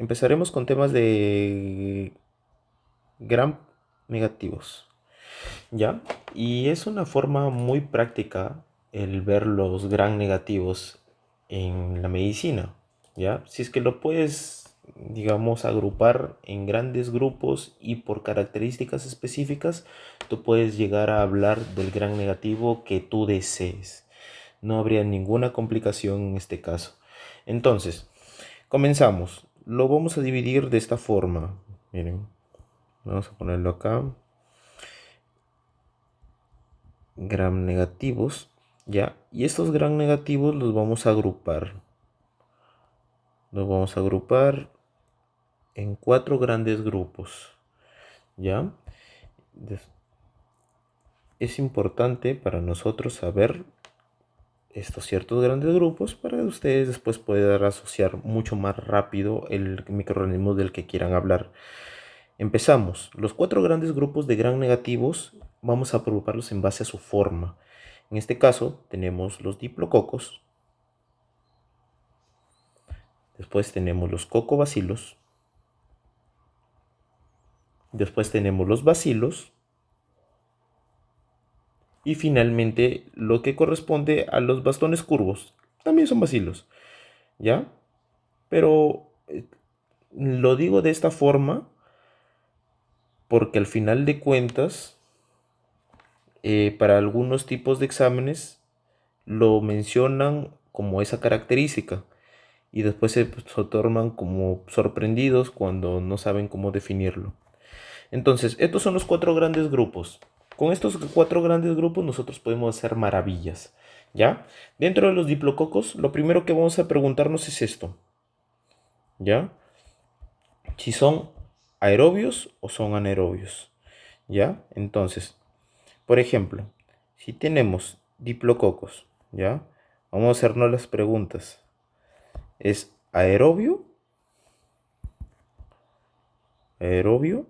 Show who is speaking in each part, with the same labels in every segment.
Speaker 1: empezaremos con temas de gram negativos, ¿ya? Y es una forma muy práctica el ver los gram negativos en la medicina, ¿ya? Si es que lo puedes, digamos, agrupar en grandes grupos y por características específicas, tú puedes llegar a hablar del gram negativo que tú desees. No habría ninguna complicación en este caso. Entonces, comenzamos. Lo vamos a dividir de esta forma. Miren, vamos a ponerlo acá. Gram negativos, ¿ya? Y estos gram negativos los vamos a agrupar. Los vamos a agrupar en 4 grandes grupos, ¿ya? Es importante para nosotros saber estos ciertos grandes grupos para que ustedes después puedan asociar mucho más rápido el microorganismo del que quieran hablar. Empezamos. Los 4 grandes grupos de gram negativos vamos a agruparlos en base a su forma. En este caso tenemos los diplococos, después tenemos los cocobacilos, después tenemos los bacilos y finalmente lo que corresponde a los bastones curvos. También son bacilos, ¿ya? Pero lo digo de esta forma porque al final de cuentas, para algunos tipos de exámenes lo mencionan como esa característica y después se tornan como sorprendidos cuando no saben cómo definirlo. Entonces, estos son los 4 grandes grupos. Con estos 4 grandes grupos nosotros podemos hacer maravillas, ¿ya? Dentro de los diplococos, lo primero que vamos a preguntarnos es esto, ¿ya? Si son aerobios o son anaerobios, ¿ya? Entonces, por ejemplo, si tenemos diplococos, ¿ya? Vamos a hacernos las preguntas. ¿Es aerobio? ¿Aerobio?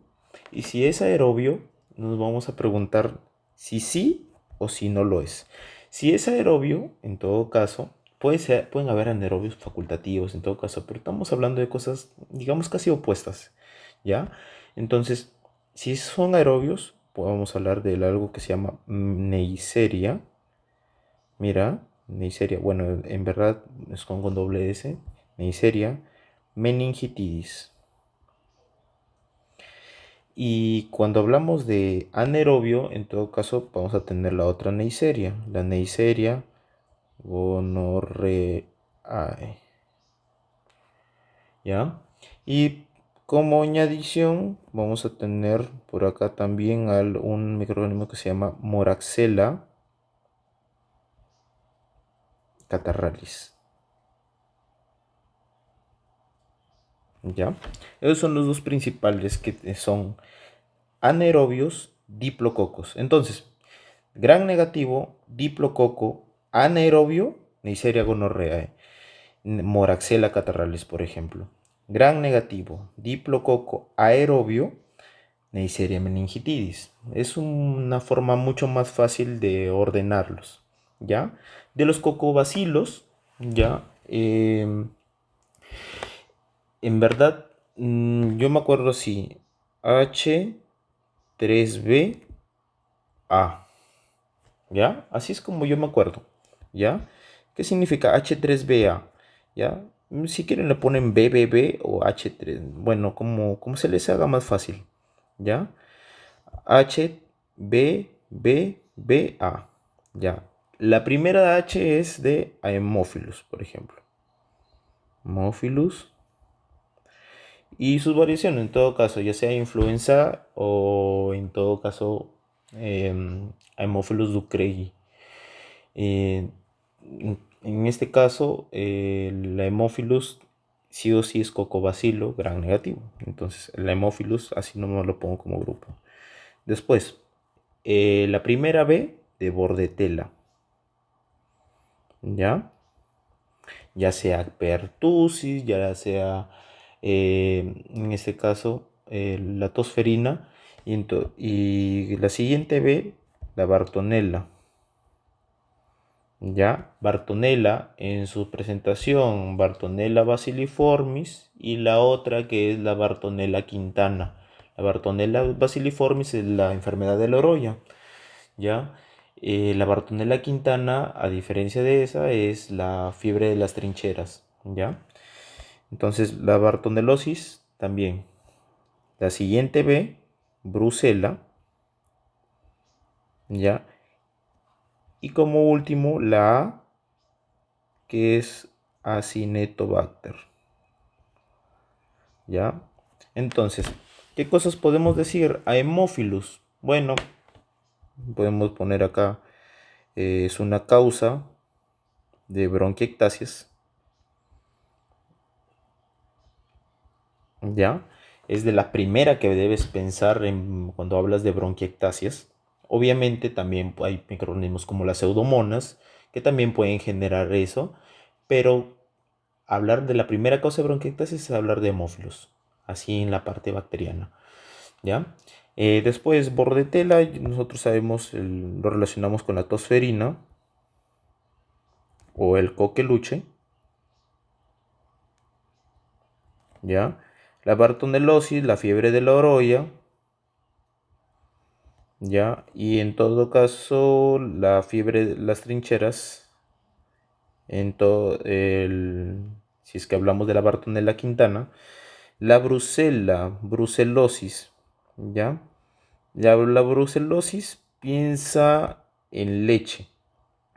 Speaker 1: Y si es aerobio, nos vamos a preguntar si sí o si no lo es. Si es aerobio, en todo caso, pueden haber anaerobios facultativos, en todo caso, pero estamos hablando de cosas, digamos, casi opuestas, ¿ya? Entonces, si son aerobios, podemos hablar de algo que se llama Neisseria. Mira, Neisseria, bueno, en verdad es con doble S, Neisseria meningitidis. Y cuando hablamos de anaerobio, en todo caso, vamos a tener la otra Neisseria, la Neisseria gonorrhoeae, ¿ya? Y como añadición, vamos a tener por acá también un microorganismo que se llama Moraxella catarrhalis, ¿ya? Esos son los dos principales que son anaerobios, diplococos. Entonces, gran negativo, diplococo, anaerobio, Neisseria gonorrhoeae, Moraxella catarrhalis, por ejemplo. Gran negativo, diplococo, aerobio, Neisseria meningitidis. Es una forma mucho más fácil de ordenarlos, ¿ya? De los cocobacilos, ¿ya? En verdad, yo me acuerdo si H3BA, ¿ya? Así es como yo me acuerdo, ¿ya? ¿Qué significa H3BA? ¿Ya? Si quieren le ponen BBB o H3, bueno, como se les haga más fácil, ¿ya? HBBBA, ¿ya? La primera H es de Haemophilus, por ejemplo. Haemophilus. Y sus variaciones, en todo caso, ya sea influenza o en todo caso Haemophilus ducreyi. En este caso, la Haemophilus sí o sí es cocobacilo gran negativo. Entonces, la Haemophilus así no me lo pongo como grupo. Después, la primera B de Bordetella, ¿ya? Ya sea pertussis, ya sea en este caso la tosferina y la siguiente B, la Bartonella, ya, Bartonella en su presentación, Bartonella basiliformis, y la otra que es la Bartonella quintana. La Bartonella basiliformis es la enfermedad de la orolla, ya. La Bartonella quintana, a diferencia de esa, es la fiebre de las trincheras, ya. Entonces, la bartonelosis también. La siguiente B, Brucella, ya. Y como último, la A, que es Acinetobacter, ¿ya? Entonces, ¿qué cosas podemos decir? A Haemophilus. Bueno, podemos poner acá, es una causa de bronquiectasias, ¿ya? Es de la primera que debes pensar cuando hablas de bronquiectasias. Obviamente también hay microorganismos como las pseudomonas que también pueden generar eso, pero hablar de la primera causa de bronquiectasis es hablar de hemófilos, así en la parte bacteriana, ¿ya? Después, bordetela, nosotros sabemos, lo relacionamos con la tosferina o el coqueluche, ¿ya? La bartonelosis, la fiebre de la orolla, ¿ya? Y en todo caso, la fiebre de las trincheras, en todo si es que hablamos de la Bartonella quintana, la brucelosis, ¿ya? La brucelosis piensa en leche,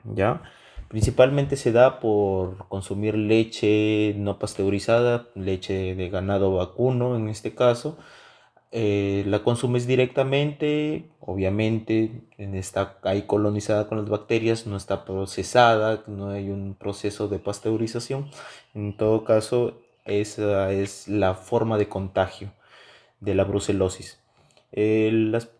Speaker 1: ¿ya? Principalmente se da por consumir leche no pasteurizada, leche de ganado vacuno en este caso. La consumes directamente, obviamente está ahí colonizada con las bacterias, no está procesada, no hay un proceso de pasteurización. En todo caso, esa es la forma de contagio de la brucelosis. Las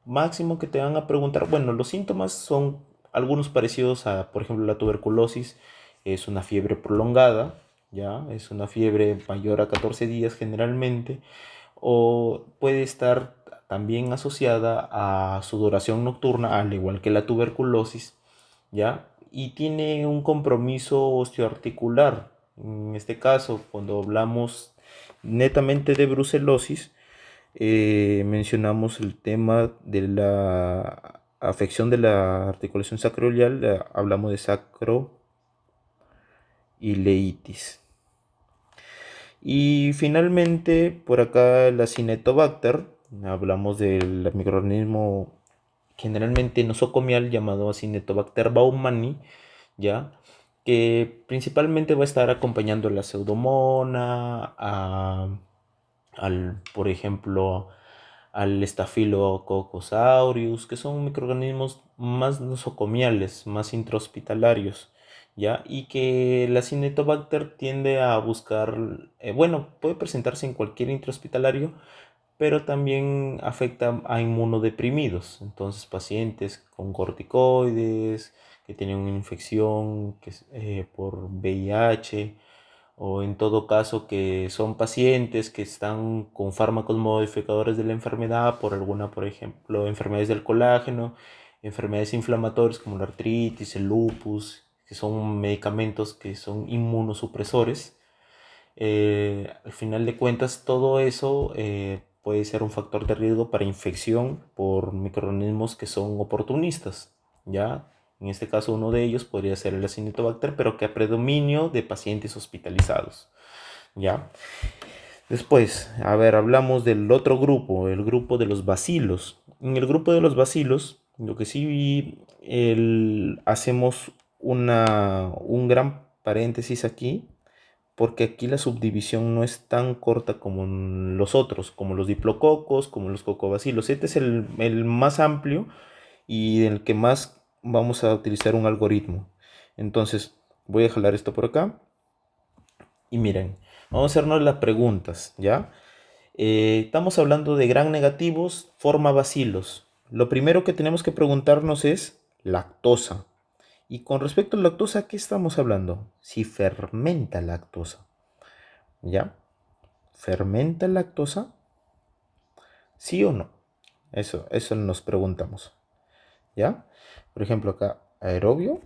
Speaker 1: máximo que te van a preguntar, bueno, los síntomas son algunos parecidos a, por ejemplo, la tuberculosis, es una fiebre prolongada, ya, es una fiebre mayor a 14 días generalmente, o puede estar también asociada a sudoración nocturna, al igual que la tuberculosis, ¿ya? Y tiene un compromiso osteoarticular. En este caso, cuando hablamos netamente de brucelosis, mencionamos el tema de la afección de la articulación sacroiliac, hablamos de sacroileitis. Y finalmente, por acá la Cinetobacter, hablamos del microorganismo generalmente nosocomial llamado Acinetobacter baumannii, ¿ya? Que principalmente va a estar acompañando a la pseudomona, por ejemplo, al Staphylococcus aureus, que son microorganismos más nosocomiales, más intrahospitalarios, ¿ya? Y que la Cinetobacter tiende a buscar, bueno, puede presentarse en cualquier intrahospitalario, pero también afecta a inmunodeprimidos, entonces pacientes con corticoides, que tienen una infección por VIH, o en todo caso que son pacientes que están con fármacos modificadores de la enfermedad por alguna, por ejemplo, enfermedades del colágeno, enfermedades inflamatorias como la artritis, el lupus, que son medicamentos que son inmunosupresores. Al final de cuentas, todo eso puede ser un factor de riesgo para infección por microorganismos que son oportunistas, ¿ya? En este caso, uno de ellos podría ser el Acinetobacter, pero que a predominio de pacientes hospitalizados, ¿ya? Después, a ver, hablamos del otro grupo, el grupo de los bacilos. En el grupo de los bacilos, lo que sí hacemos un gran paréntesis aquí, porque aquí la subdivisión no es tan corta como en los otros, como los diplococos, como los cocobacilos. Este es el más amplio y el que más vamos a utilizar un algoritmo. Entonces, voy a jalar esto por acá y miren, vamos a hacernos las preguntas, ¿ya? Estamos hablando de gram negativos, forma bacilos. Lo primero que tenemos que preguntarnos es lactosa. Y con respecto a la lactosa, ¿qué estamos hablando? Si fermenta lactosa. ¿Ya? ¿Fermenta lactosa? ¿Sí o no? Eso nos preguntamos. ¿Ya? Por ejemplo, acá, aerobio.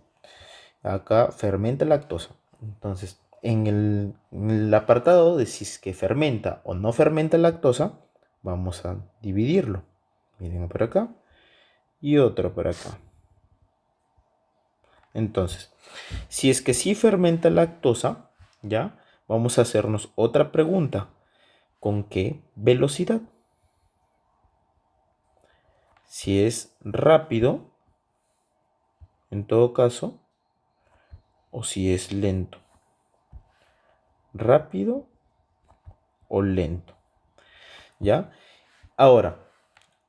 Speaker 1: Acá fermenta lactosa. Entonces, en el apartado de si es que fermenta o no fermenta lactosa, vamos a dividirlo. Miren por acá y otro por acá. Entonces, si es que sí fermenta lactosa, ya, vamos a hacernos otra pregunta. ¿Con qué velocidad? Si es rápido, en todo caso, o si es lento. Rápido o lento. ¿Ya? Ahora,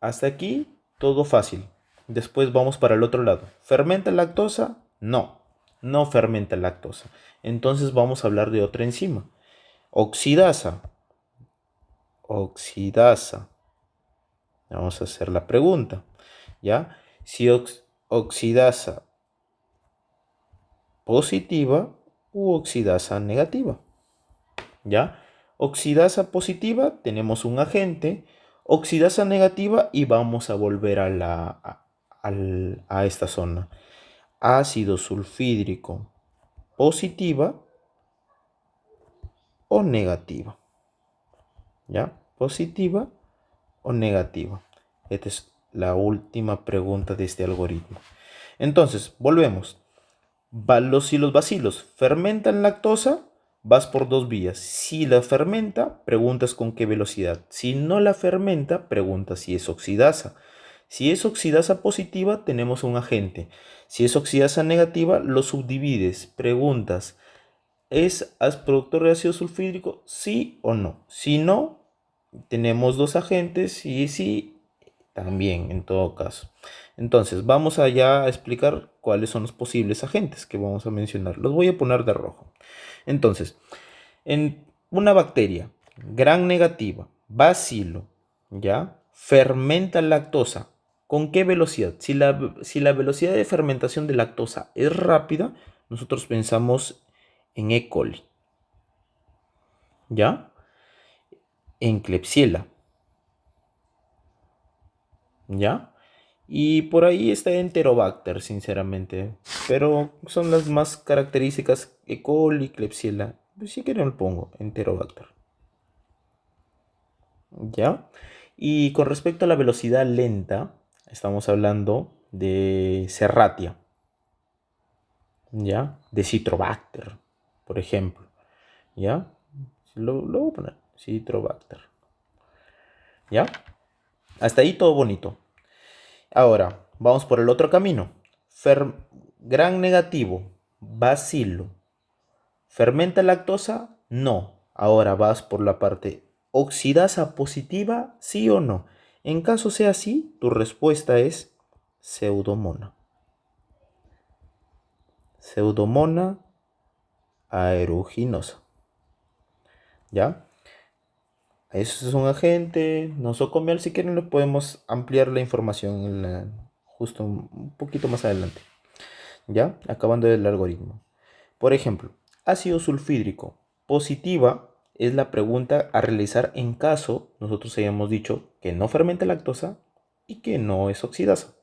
Speaker 1: hasta aquí todo fácil. Después vamos para el otro lado. ¿Fermenta lactosa? No, no fermenta lactosa. Entonces vamos a hablar de otra enzima. Oxidasa. Oxidasa. Vamos a hacer la pregunta. ¿Ya? Si oxidasa positiva u oxidasa negativa. ¿Ya? Oxidasa positiva, tenemos un agente. Oxidasa negativa y vamos a volver a esta zona. Ácido sulfídrico positiva o negativa. ¿Ya? Positiva o negativa. Esta es la última pregunta de este algoritmo. Entonces, volvemos. Si los bacilos fermentan lactosa, vas por dos vías. Si la fermenta, preguntas con qué velocidad. Si no la fermenta, preguntas si es oxidasa. Si es oxidasa positiva, tenemos un agente. Si es oxidasa negativa, lo subdivides. Preguntas, ¿es productor de ácido sulfídrico? ¿Sí o no? Si no, tenemos dos agentes y sí, también en todo caso. Entonces, vamos allá a explicar cuáles son los posibles agentes que vamos a mencionar. Los voy a poner de rojo. Entonces, en una bacteria gram negativa, bacilo, ¿ya? Fermenta lactosa. ¿Con qué velocidad? Si la velocidad de fermentación de lactosa es rápida, nosotros pensamos en E. coli, ¿ya? En Klebsiella, ¿ya? Y por ahí está Enterobacter, sinceramente. Pero son las más características: E. coli, Klebsiella. Pues si quieren lo pongo, Enterobacter. ¿Ya? Y con respecto a la velocidad lenta, estamos hablando de Serratia, ¿ya? De Citrobacter, por ejemplo, ¿ya? Lo voy a poner, Citrobacter, ¿ya? Hasta ahí todo bonito. Ahora, vamos por el otro camino. Gran negativo, bacilo. ¿Fermenta lactosa? No. Ahora vas por la parte oxidasa positiva, ¿sí o no? En caso sea así, tu respuesta es Pseudomonas. Pseudomonas aeruginosa. ¿Ya? Eso es un agente nosocomial. Si quieren, le podemos ampliar la información justo un poquito más adelante. ¿Ya? Acabando el algoritmo. Por ejemplo, ácido sulfídrico positiva es la pregunta a realizar en caso nosotros hayamos dicho que no fermenta lactosa y que no es oxidasa.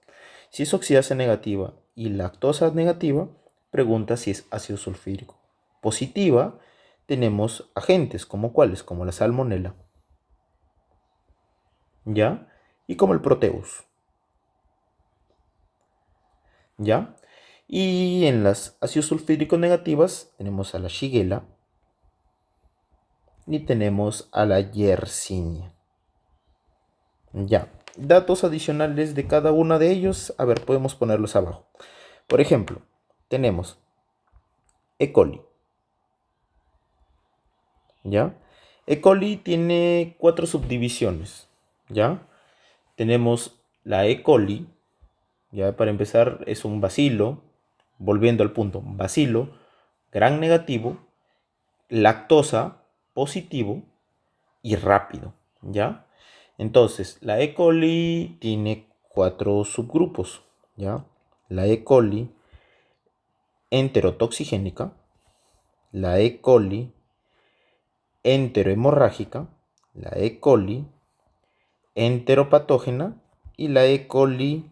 Speaker 1: Si es oxidasa negativa y lactosa negativa, pregunta si es ácido sulfídrico. Positiva, tenemos agentes como cuáles, como la salmonela, ¿ya? Y como el proteus, ¿ya? Y en las ácidos sulfídricos negativas tenemos a la Shigella y tenemos a la Yersinia. Ya, datos adicionales de cada uno de ellos, a ver, podemos ponerlos abajo. Por ejemplo, tenemos E. coli, ¿ya? E. coli tiene 4 subdivisiones, ¿ya? Tenemos la E. coli, ya para empezar es un bacilo, volviendo al punto, bacilo, gran negativo, lactosa, positivo y rápido, ¿ya? Entonces, la E. coli tiene 4 subgrupos, ¿ya? La E. coli enterotoxigénica, la E. coli enterohemorrágica, la E. coli enteropatógena y la E. coli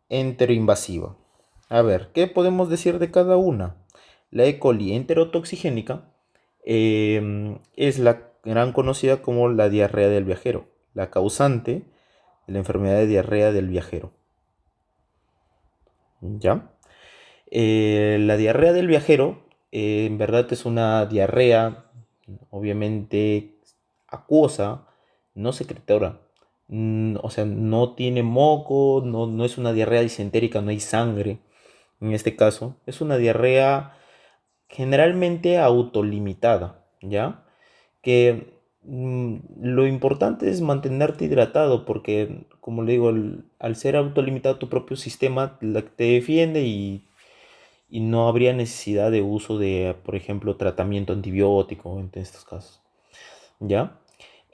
Speaker 1: enteroinvasiva. A ver, ¿qué podemos decir de cada una? La E. coli enterotoxigénica es la gran conocida como la diarrea del viajero, la causante de la enfermedad de diarrea del viajero. ¿Ya? La diarrea del viajero, en verdad es una diarrea, obviamente acuosa, no secretora. O sea, no tiene moco, no es una diarrea disentérica, no hay sangre en este caso. Es una diarrea generalmente autolimitada, ¿ya? Que lo importante es mantenerte hidratado porque, como le digo, al ser autolimitado tu propio sistema te defiende y no habría necesidad de uso de, por ejemplo, tratamiento antibiótico en estos casos, ¿ya?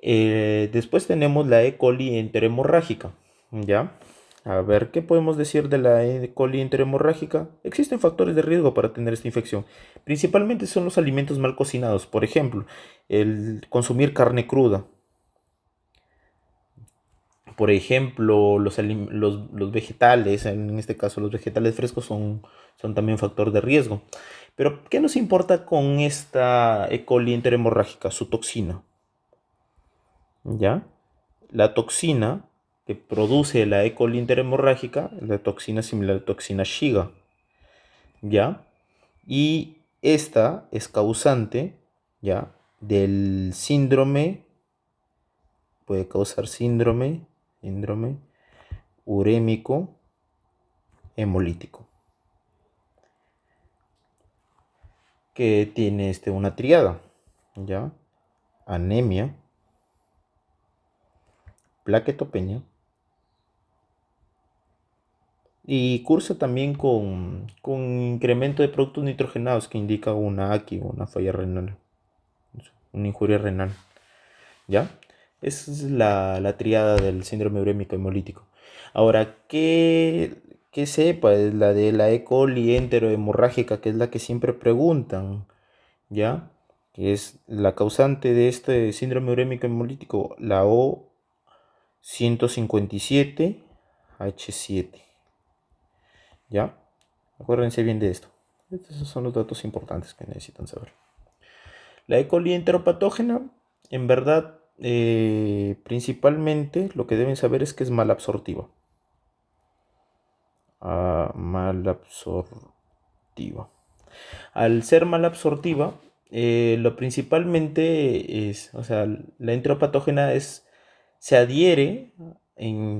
Speaker 1: Después tenemos la E. coli enteromorrágica, ¿ya? A ver, ¿qué podemos decir de la E. coli enteromorrágica? Existen factores de riesgo para tener esta infección. Principalmente son los alimentos mal cocinados. Por ejemplo, el consumir carne cruda. Por ejemplo, los vegetales, en este caso los vegetales frescos son también factor de riesgo. Pero, ¿qué nos importa con esta E. coli enteromorrágica? Su toxina, ¿ya? La toxina que produce la E. coli enteromorrágica, la toxina similar a la toxina Shiga, ¿ya? Y esta es causante, ¿ya? Del síndrome, puede causar síndrome urémico hemolítico, que tiene una triada, ¿ya? Anemia, plaquetopenia, y cursa también con incremento de productos nitrogenados que indica una AQI, una falla renal, una injuria renal, ¿ya? Esa es la triada del síndrome urémico hemolítico. Ahora, ¿qué cepa es la de la E. coli enterohemorrágica, que es la que siempre preguntan, ¿ya? Que es la causante de este síndrome urémico hemolítico, la O157H7, ¿ya? Acuérdense bien de esto. Estos son los datos importantes que necesitan saber. La E. coli enteropatógena, en verdad, principalmente lo que deben saber es que es malabsortiva. Malabsortiva. Al ser malabsortiva, lo principalmente es, o sea, la enteropatógena se adhiere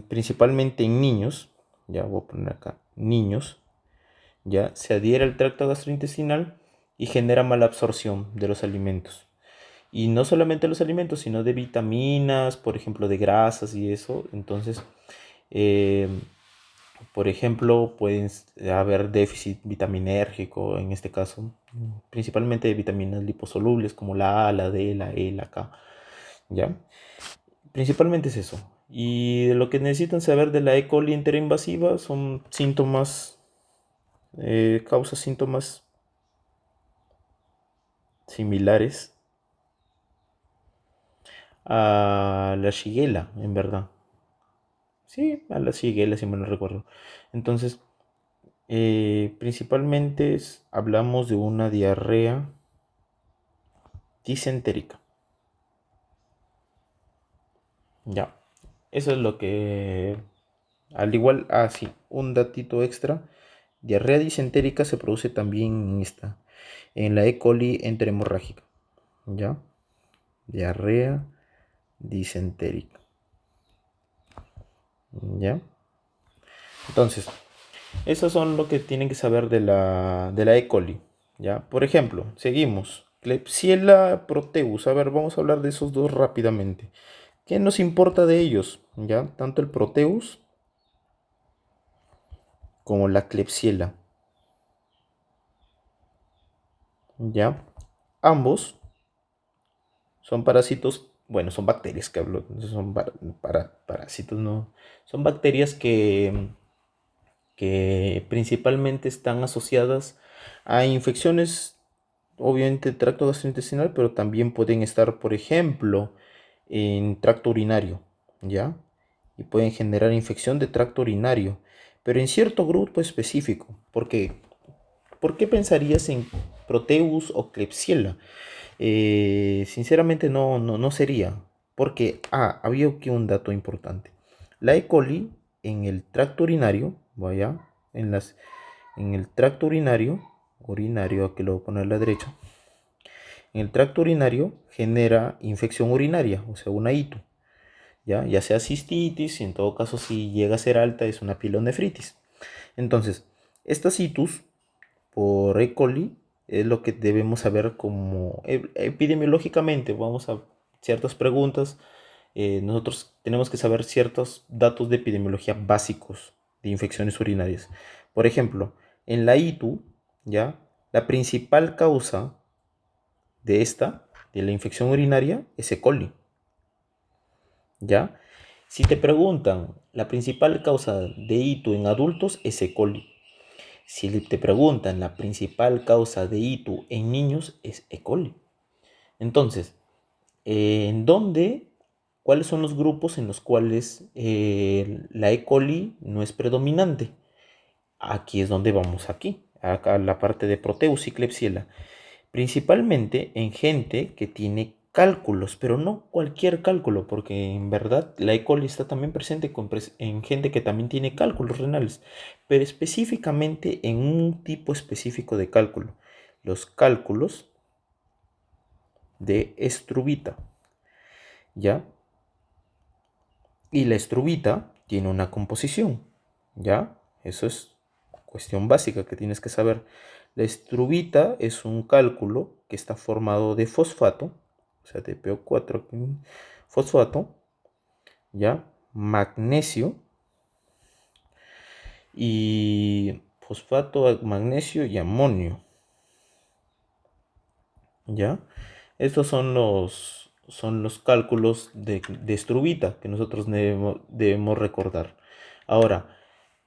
Speaker 1: principalmente en niños, ya voy a poner acá, niños, ya se adhiere al tracto gastrointestinal y genera mala absorción de los alimentos. Y no solamente los alimentos, sino de vitaminas, por ejemplo, de grasas y eso. Entonces, eh, por ejemplo, pueden haber déficit vitaminérgico, en este caso, principalmente de vitaminas liposolubles como la A, la D, la E, la K, ¿ya? Principalmente es eso. Y lo que necesitan saber de la E. coli interinvasiva son síntomas, causa síntomas similares a la Shigella, en verdad. Sí, a la Shigella, si me lo recuerdo. Entonces, principalmente hablamos de una diarrea disentérica. Ya, eso es lo que, al igual, sí, un datito extra. Diarrea disentérica se produce también en la E. coli enteromorrágica. ¿Ya? Diarrea disentérica. ¿Ya? Entonces, esos son lo que tienen que saber de la E. coli. ¿Ya? Por ejemplo, seguimos. Klebsiella proteus. A ver, vamos a hablar de esos dos rápidamente. ¿Qué nos importa de ellos? ¿Ya? Tanto el proteus como la Klebsiella. ¿Ya? Ambos son parásitos, bueno, son bacterias que hablo, son parásitos, no. Son bacterias que principalmente están asociadas a infecciones, obviamente, de tracto gastrointestinal, pero también pueden estar, por ejemplo, en tracto urinario, ¿ya? Y pueden generar infección de tracto urinario. pero en cierto grupo específico. ¿Por qué pensarías en Proteus o Klebsiella? Sinceramente no sería, porque había aquí un dato importante. La E. coli en el tracto urinario, vaya, en las, en el tracto urinario, aquí lo voy a poner a la derecha, en el tracto urinario genera infección urinaria, o sea, una ITU, ya sea cistitis, y en todo caso si llega a ser alta es una pielonefritis. Entonces, estas ITUs por E. coli es lo que debemos saber como epidemiológicamente. Vamos a ciertas preguntas. Nosotros tenemos que saber ciertos datos de epidemiología básicos de infecciones urinarias. Por ejemplo, en la ITU, ¿ya? La principal causa de la infección urinaria, es E. coli, ¿ya? Si te preguntan, la principal causa de ITU en adultos es E. coli. Si te preguntan, la principal causa de ITU en niños es E. coli. Entonces, ¿en dónde? ¿Cuáles son los grupos en los cuales la E. coli no es predominante? Aquí es donde vamos acá la parte de Proteus y Klebsiella. Principalmente en gente que tiene cálculos, pero no cualquier cálculo, porque en verdad la E. coli está también presente en gente que también tiene cálculos renales, pero específicamente en un tipo específico de cálculo, los cálculos de estrubita, ¿ya? Y la estrubita tiene una composición, ¿ya? Eso es cuestión básica que tienes que saber. La estrubita es un cálculo que está formado de fosfato, o sea, de PO4, fosfato, ¿ya? Magnesio y fosfato, magnesio y amonio, ¿ya? Estos son los cálculos de estrubita que nosotros debemos recordar. Ahora,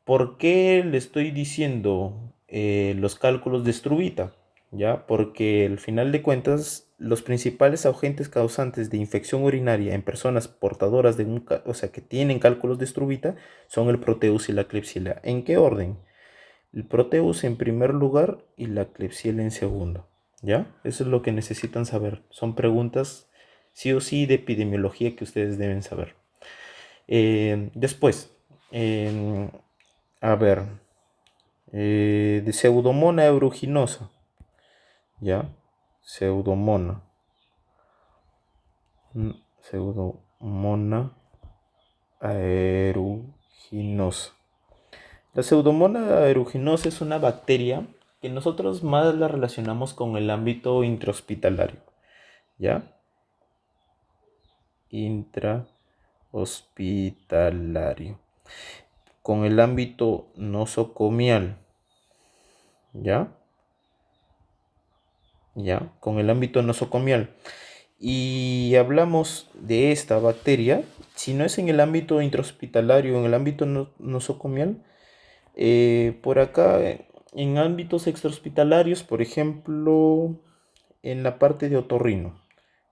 Speaker 1: ¿por qué le estoy diciendo los cálculos de estrubita? ¿Ya? Porque al final de cuentas, los principales agentes causantes de infección urinaria en personas portadoras o sea, que tienen cálculos de estrubita, son el Proteus y la Klebsiella. ¿En qué orden? El Proteus en primer lugar y la Klebsiella en segundo. ¿Ya? Eso es lo que necesitan saber. Son preguntas sí o sí de epidemiología que ustedes deben saber. Después, em, a ver, de Pseudomonas aeruginosa, ¿ya? Pseudomona. Pseudomonas aeruginosa. La Pseudomonas aeruginosa es una bacteria que nosotros más la relacionamos con el ámbito intrahospitalario, ¿ya? Intrahospitalario. Con el ámbito nosocomial, ¿ya? ¿Ya? Con el ámbito nosocomial. Y hablamos de esta bacteria, si no es en el ámbito intrahospitalario, en el ámbito nosocomial, por acá, en ámbitos extrahospitalarios, por ejemplo, en la parte de otorrino,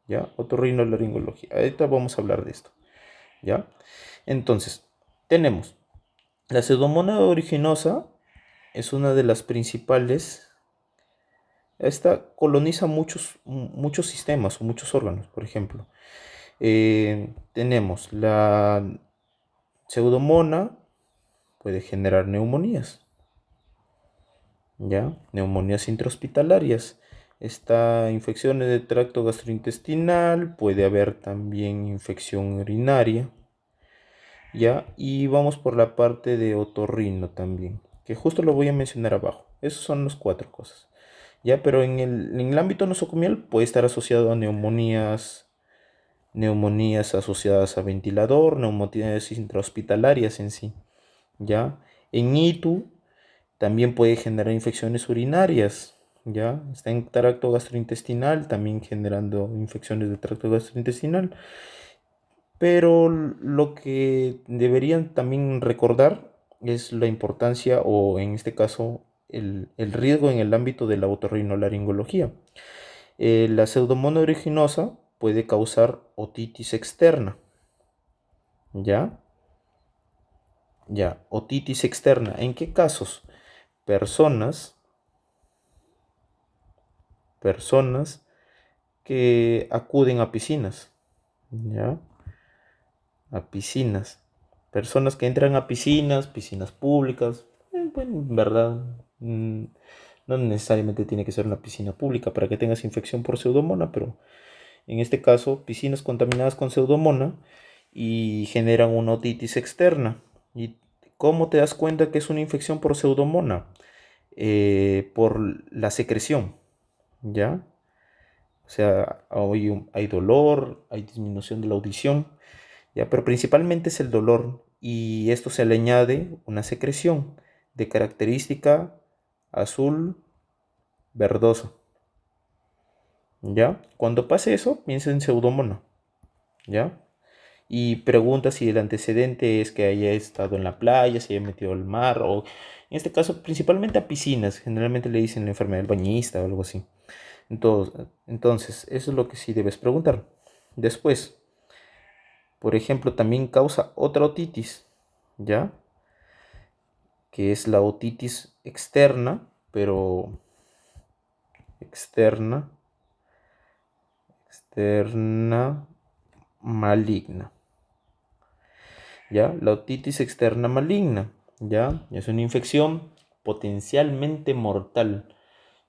Speaker 1: ¿ya? Otorrinolaringología. Ahorita vamos a hablar de esto, ¿ya? Entonces, tenemos la Pseudomonas aeruginosa, es una de las principales. Esta coloniza muchos sistemas o muchos órganos, por ejemplo. Tenemos la pseudomona, puede generar neumonías, ¿ya? Neumonías intrahospitalarias. Esta infecciones de tracto gastrointestinal, puede haber también infección urinaria, ¿ya? Y vamos por la parte de otorrino también, que justo lo voy a mencionar abajo. Esas son las cuatro cosas. Ya, pero en el ámbito nosocomial puede estar asociado a neumonías asociadas a ventilador, neumonías intrahospitalarias en sí. Ya, en ITU también puede generar infecciones urinarias. Ya, está en tracto gastrointestinal, también generando infecciones de tracto gastrointestinal. Pero lo que deberían también recordar es la importancia, o en este caso, el riesgo en el ámbito de la otorrinolaringología. La pseudomonas aeruginosa puede causar otitis externa, ¿ya? Ya, otitis externa. ¿En qué casos? Personas, personas que acuden a piscinas, ¿ya? A piscinas. Personas que entran a piscinas, piscinas públicas. Bueno, en verdad, no necesariamente tiene que ser una piscina pública para que tengas infección por pseudomonas, pero en este caso, piscinas contaminadas con pseudomonas y generan una otitis externa. ¿Y cómo te das cuenta que es una infección por pseudomonas? Por la secreción, ¿ya? O sea, hay dolor, hay disminución de la audición, ¿ya? Pero principalmente es el dolor y esto se le añade una secreción de característica azul verdosa, ¿ya? Cuando pase eso, piensa en pseudomonas, ¿ya? Y pregunta si el antecedente es que haya estado en la playa, se haya metido al mar o en este caso principalmente a piscinas. Generalmente le dicen la enfermedad del bañista o algo así. Entonces, eso es lo que sí debes preguntar. Después, por ejemplo, también causa otra otitis, ¿ya? Que es la otitis externa, pero externa, externa maligna, ¿ya? La otitis externa maligna, ¿ya? Es una infección potencialmente mortal,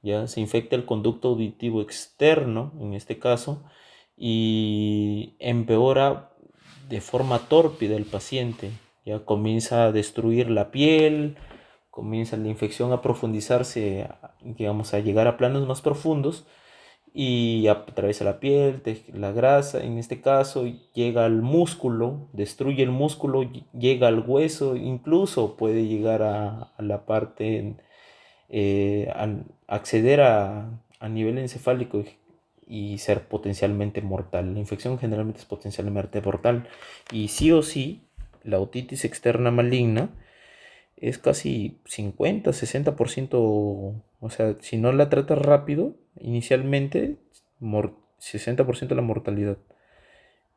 Speaker 1: ¿ya? Se infecta el conducto auditivo externo, en este caso, y empeora de forma tórpida el paciente, ya comienza a destruir la piel, comienza la infección a profundizarse, digamos, a llegar a planos más profundos y atraviesa la piel, la grasa, en este caso, llega al músculo, destruye el músculo, llega al hueso, incluso puede llegar a la parte, acceder a nivel encefálico y ser potencialmente mortal. La infección generalmente es potencialmente mortal y sí o sí, la otitis externa maligna es casi 50-60%, o sea, si no la tratas rápido, inicialmente 60% de la mortalidad.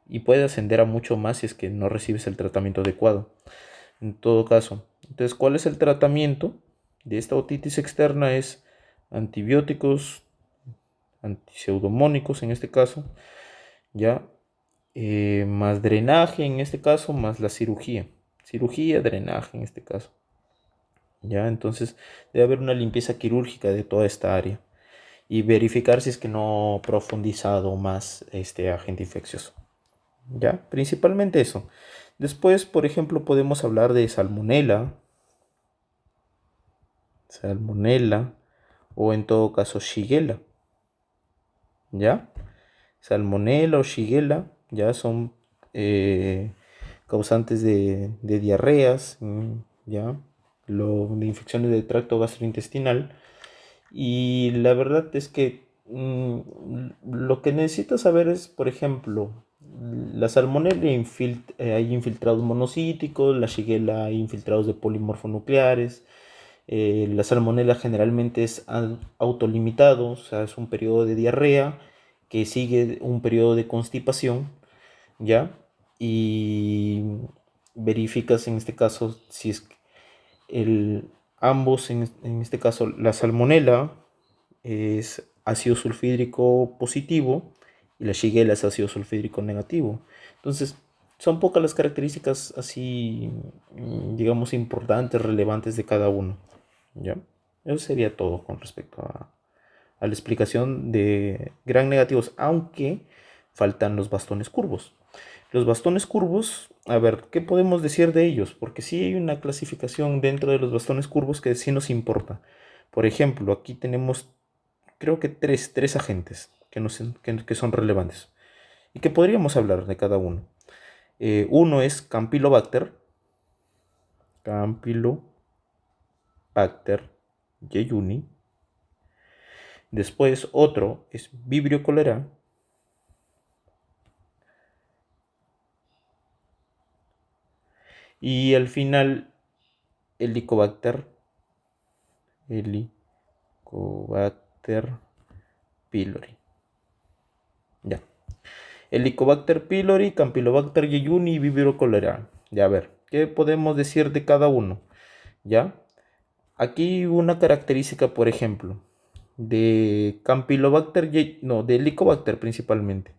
Speaker 1: Y puede ascender a mucho más si es que no recibes el tratamiento adecuado. En todo caso, entonces, ¿cuál es el tratamiento de esta otitis externa? Es antibióticos, antipseudomónicos en este caso, ya, más drenaje en este caso, más la cirugía. Cirugía, drenaje en este caso. ¿Ya? Entonces debe haber una limpieza quirúrgica de toda esta área y verificar si es que no ha profundizado más este agente infeccioso. ¿Ya? Principalmente eso. Después, por ejemplo, podemos hablar de salmonela, salmonela o en todo caso shigella. ¿Ya? Salmonela o shigella ya son causantes de diarreas, ¿ya? De infecciones del tracto gastrointestinal. Y la verdad es que lo que necesitas saber es, por ejemplo, la salmonella hay infiltrados monocíticos, la shigella hay infiltrados de polimorfonucleares. La salmonella generalmente es autolimitado, o sea, es un periodo de diarrea que sigue un periodo de constipación, ¿ya? Y verificas en este caso si es el, ambos, en este caso la salmonella es ácido sulfídrico positivo y la shigella es ácido sulfídrico negativo. Entonces, son pocas las características así, digamos, importantes, relevantes de cada uno. ¿Ya? Eso sería todo con respecto a la explicación de gran negativos, aunque faltan los bastones curvos. Los bastones curvos, a ver, ¿qué podemos decir de ellos? Porque sí hay una clasificación dentro de los bastones curvos que sí nos importa. Por ejemplo, aquí tenemos, creo que tres agentes que son relevantes y que podríamos hablar de cada uno. Uno es Campylobacter, Campylobacter jejuni. Después otro es Vibrio cholera. Y al final Helicobacter, Helicobacter pylori. Ya. Helicobacter pylori, Campylobacter jejuni y Vibrio cholera. Ya, a ver. ¿Qué podemos decir de cada uno? ¿Ya? Aquí una característica, por ejemplo, de Campylobacter, no, de Helicobacter principalmente.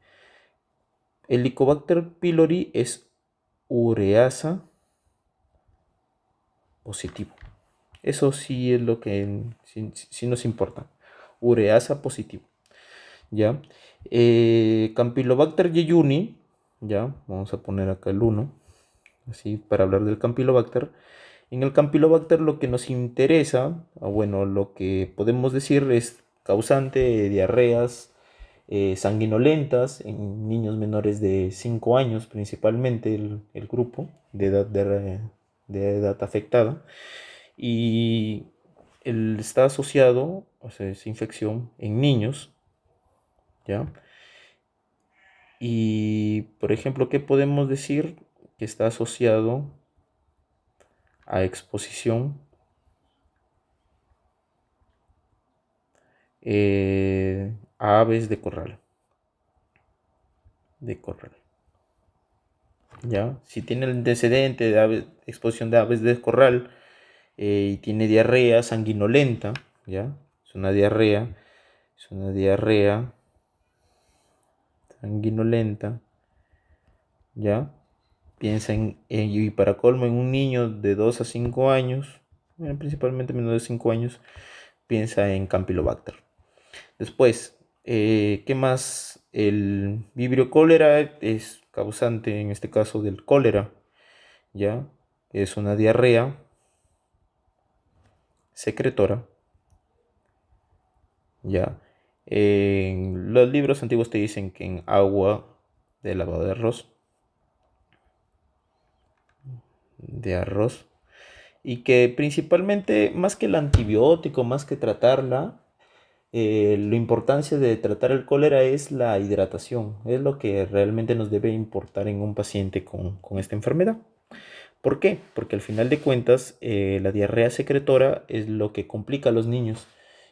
Speaker 1: El Helicobacter pylori es ureasa positivo. Eso sí es lo que sí nos importa. Ureasa positivo. ¿Ya? Campylobacter jejuni, ya, vamos a poner acá el 1, así para hablar del Campylobacter. En el Campylobacter lo que nos interesa, bueno, lo que podemos decir es causante de diarreas sanguinolentas en niños menores de 5 años, principalmente el grupo de edad afectada. Y está asociado, o sea, es infección en niños, ¿ya? Y, por ejemplo, ¿qué podemos decir? Que está asociado a exposición a aves de corral. ¿Ya? Si tiene el antecedente de exposición de aves de corral y tiene diarrea sanguinolenta, ¿ya? Es una diarrea sanguinolenta, ¿ya? Piensa y para colmo, en un niño de 2 a 5 años, bueno, principalmente menor de 5 años, piensa en Campylobacter. Después, ¿qué más? El Vibrio cólera es causante, en este caso, del cólera, ¿ya? Es una diarrea secretora, ¿ya? En los libros antiguos te dicen que en agua de lavado de arroz, y que principalmente, más que el antibiótico, más que tratarla, la importancia de tratar el cólera es la hidratación, es lo que realmente nos debe importar en un paciente con esta enfermedad. ¿Por qué? Porque al final de cuentas la diarrea secretora es lo que complica a los niños,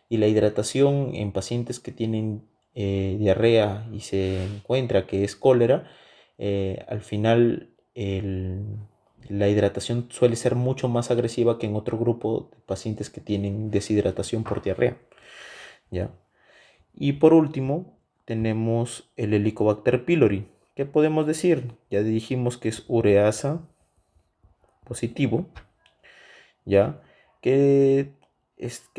Speaker 1: y la hidratación en pacientes que tienen diarrea y se encuentra que es cólera, al final la hidratación suele ser mucho más agresiva que en otro grupo de pacientes que tienen deshidratación por diarrea, ¿ya? Y por último, tenemos el Helicobacter pylori. ¿Qué podemos decir? Ya dijimos que es ureasa positivo, ¿ya? ¿Qué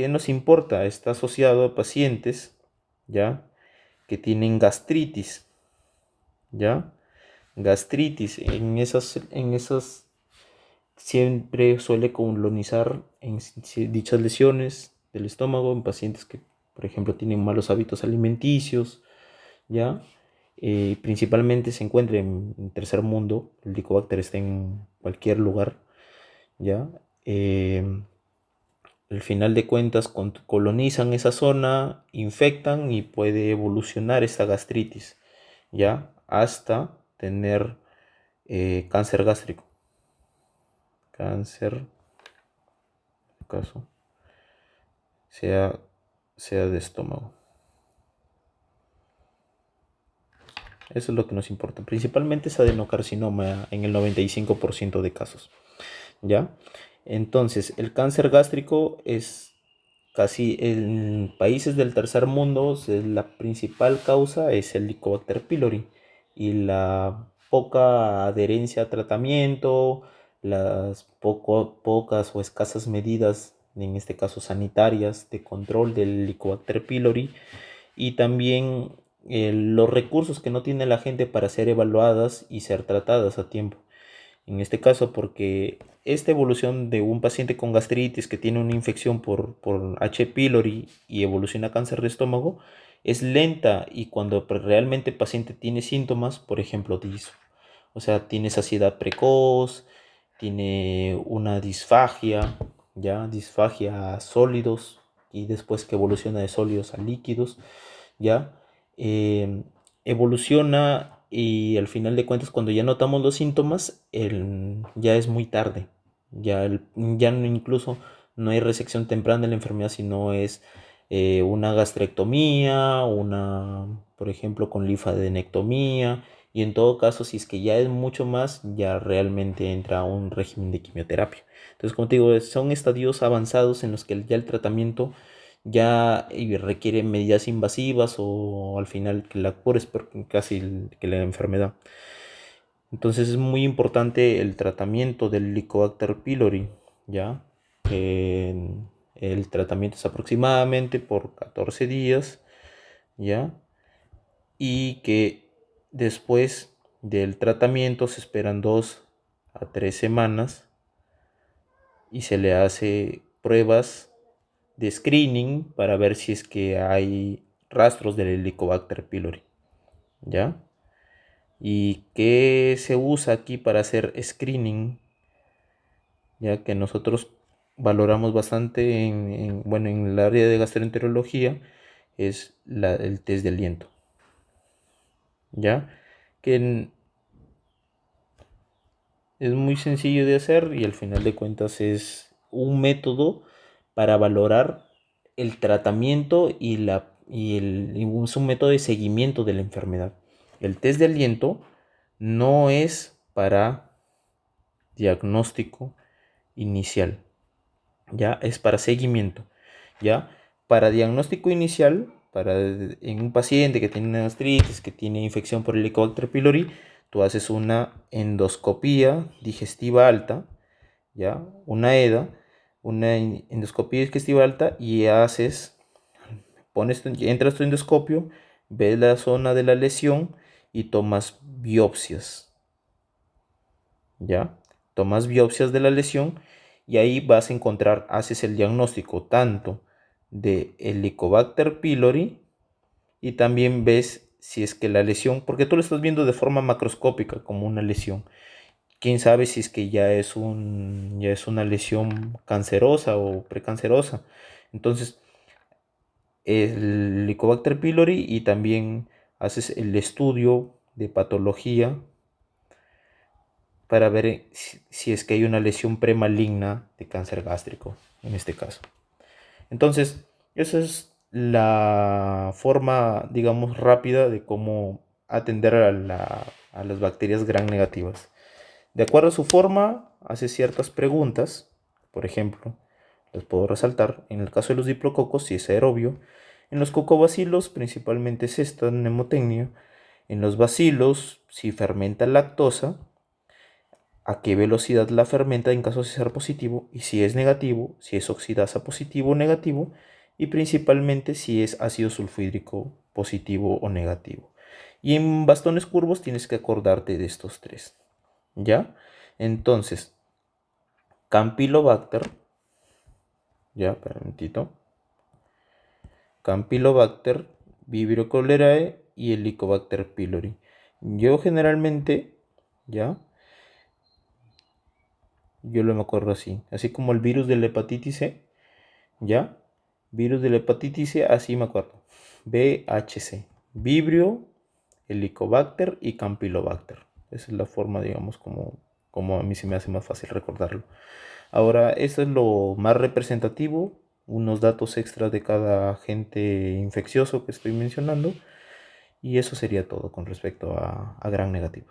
Speaker 1: nos importa? Está asociado a pacientes, ¿ya? Que tienen gastritis, ¿ya? Gastritis, en esas siempre suele colonizar en dichas lesiones del estómago en pacientes que, por ejemplo, tienen malos hábitos alimenticios, ¿ya? Principalmente se encuentra en tercer mundo, el Helicobacter está en cualquier lugar, ¿ya? Al final de cuentas colonizan esa zona, infectan y puede evolucionar esta gastritis, ¿ya? Hasta tener cáncer gástrico. Cáncer, en este caso, sea, sea de estómago. Eso es lo que nos importa. Principalmente es adenocarcinoma en el 95% de casos, ¿ya? Entonces, el cáncer gástrico es casi en países del tercer mundo, la principal causa es el Helicobacter pylori, y la poca adherencia a tratamiento, las pocas o escasas medidas, en este caso sanitarias, de control del Helicobacter pylori, y también los recursos que no tiene la gente para ser evaluadas y ser tratadas a tiempo. En este caso, porque esta evolución de un paciente con gastritis que tiene una infección por H. pylori y evoluciona a cáncer de estómago es lenta, y cuando realmente el paciente tiene síntomas, por ejemplo, o sea, tiene saciedad precoz, tiene una disfagia, ya, disfagia a sólidos, y después que evoluciona de sólidos a líquidos, ya, eh, evoluciona, y al final de cuentas cuando ya notamos los síntomas, ya es muy tarde, ya incluso no hay resección temprana de la enfermedad, sino es una gastrectomía, por ejemplo, con linfadenectomía, y en todo caso, si es que ya es mucho más, ya realmente entra a un régimen de quimioterapia. Entonces, como te digo, son estadios avanzados en los que ya el tratamiento ya requiere medidas invasivas o al final que la cures casi que la enfermedad. Entonces es muy importante el tratamiento del Helicobacter pylori, ¿ya? El tratamiento es aproximadamente por 14 días, ¿ya? Y que después del tratamiento se esperan 2 a 3 semanas y se le hace pruebas de screening para ver si es que hay rastros del Helicobacter pylori, ¿ya? ¿Y qué se usa aquí para hacer screening? Ya que nosotros valoramos bastante bueno, en el área de gastroenterología es el test de aliento, ¿ya? Que es muy sencillo de hacer y al final de cuentas es un método para valorar el tratamiento y es un método de seguimiento de la enfermedad. El test de aliento no es para diagnóstico inicial, ya es para seguimiento, ya para diagnóstico inicial, en un paciente que tiene una gastritis, que tiene infección por Helicobacter pylori, tú haces una endoscopía digestiva alta, ya una EDA, una endoscopía digestiva alta y entras tu endoscopio, ves la zona de la lesión y tomas biopsias, ya tomas biopsias de la lesión y ahí vas a encontrar, haces el diagnóstico tanto de Helicobacter pylori y también ves si es que la lesión, porque tú lo estás viendo de forma macroscópica como una lesión. Quién sabe si es que ya es una lesión cancerosa o precancerosa. Entonces, el Helicobacter pylori y también haces el estudio de patología para ver si es que hay una lesión premaligna de cáncer gástrico, en este caso. Entonces, esa es la forma, digamos, rápida de cómo atender a las bacterias gram negativas. De acuerdo a su forma, hace ciertas preguntas. Por ejemplo, les puedo resaltar, en el caso de los diplococos, si es aerobio. En los cocobacilos, principalmente es esta mnemotecnia. En los bacilos, si fermenta lactosa, a qué velocidad la fermenta en caso de ser positivo y si es negativo, si es oxidasa positivo o negativo y principalmente si es ácido sulfhídrico positivo o negativo. Y en bastones curvos tienes que acordarte de estos tres, ¿ya? Entonces, Campylobacter, ya, espera un momentito, Campylobacter, Vibrio cholerae y Helicobacter pylori. Yo generalmente, ¿ya? Yo lo me acuerdo así como el virus de la hepatitis C, ¿ya? Virus de la hepatitis C, así me acuerdo. VHC, Vibrio, Helicobacter y Campylobacter. Esa es la forma, digamos, como a mí se me hace más fácil recordarlo. Ahora, esto es lo más representativo, unos datos extras de cada agente infeccioso que estoy mencionando. Y eso sería todo con respecto a gram negativos.